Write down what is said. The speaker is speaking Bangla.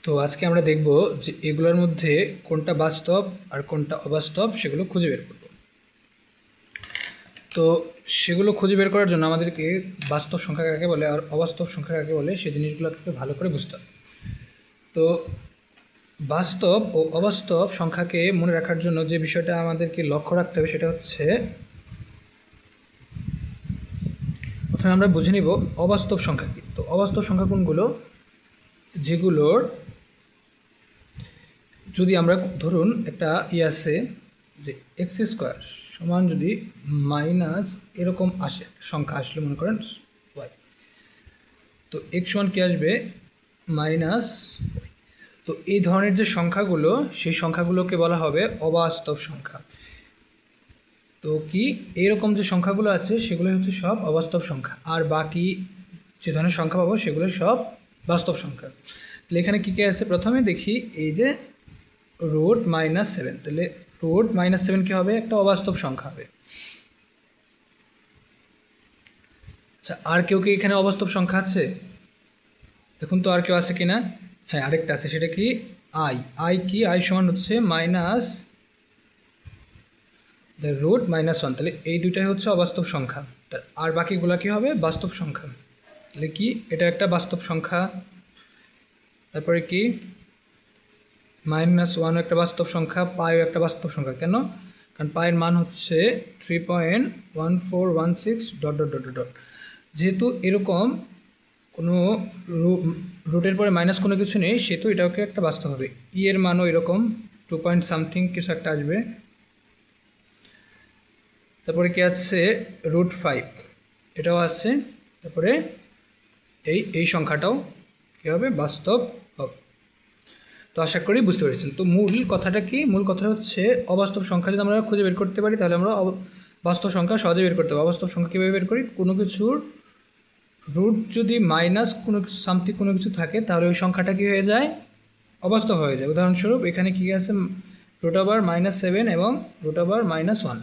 তো আজকে আমরা দেখব যে এগুলোর মধ্যে কোনটা বাস্তব আর কোনটা অবাস্তব সেগুলো খুঁজে বের করব। তো সেগুলো খুঁজে বের করার জন্য আমাদেরকে বাস্তব সংখ্যা কাকে বলে আর অবাস্তব সংখ্যা কাকে বলে সেই জিনিসগুলোকে ভালো করে বুঝতে হবে। তো বাস্তব ও অবাস্তব সংখ্যাকে মনে রাখার জন্য যে বিষয়টা আমাদেরকে লক্ষ্য রাখতে হবে সেটা হচ্ছে, প্রথমে আমরা বুঝে নিব অবাস্তব সংখ্যা কী। তো অবাস্তব সংখ্যা কোনগুলো? যেগুলোর যদি আমরা ধরুন একটা আছে যে এক্স স্কোয়ার সমান যদি মাইনাস এরকম আসে, সংখ্যা আসলে মনে করেন ওয়াই, তো এক্স সমান কী আসবে? মাইনাস। তো এই ধরনের যে সংখ্যাগুলো সেই সংখ্যাগুলোকে বলা হবে অবাস্তব সংখ্যা। তো কি এরকম যে সংখ্যাগুলো আছে সেগুলো হচ্ছে সব অবাস্তব সংখ্যা, আর বাকি যে ধরনের সংখ্যা পাবো সেগুলো সব বাস্তব সংখ্যা। তাহলে এখানে কী কী আছে প্রথমে দেখি, এই যে রুট -7, তাহলে রুট -7 কী হবে? একটা অবাস্তব সংখ্যা হবে। আচ্ছা, আর কেউ কি এখানে অবাস্তব সংখ্যা আছে? দেখুন তো আর কেউ আছে কি না? হ্যাঁ, আরেকটা আছে, সেটা কি? আই কি? আই সমান হচ্ছে মাইনাস রুট -1, তাহলে এই দুইটাই হচ্ছে অবাস্তব সংখ্যা। আর বাকিগুলা কি হবে? বাস্তব সংখ্যা। তাহলে কি এটা একটা বাস্তব সংখ্যা, তারপরে কি -1 একটা বাস্তব সংখ্যা, পাইও একটা বাস্তব সংখ্যা। কেন? কারণ পায়ের মান হচ্ছে 3.1416 ... যেহেতু এরকম কোনো রুটের পরে মাইনাস কোনো কিছু নেই, সেহেতু এটাকে একটা বাস্তব হবে। এর মানও এরকম 2 পয়েন্ট সামথিং কিছু একটা আসবে। তারপরে কি আছে? √5 এটাও আছে। তারপরে এই সংখ্যাটাও কী হবে? বাস্তব হবে। তো আশা করি বুঝতে পেরেছেন। তো মূল কথাটা কি? মূল কথা হচ্ছে অবাস্তব সংখ্যা যদি আমরা খুঁজে বের করতে পারি তাহলে আমরা বাস্তব সংখ্যা সহজে বের করতে পারবো। অবাস্তব সংখ্যা কীভাবে বের করি? কোনো কিছুর রুট যদি মাইনাস কোনো সামথিং কোনো কিছু থাকে তাহলে ওই সংখ্যাটা কী হয়ে যায়? অবাস্তব হয়ে যায়। উদাহরণস্বরূপ এখানে কী আছে? √7 এবং √1।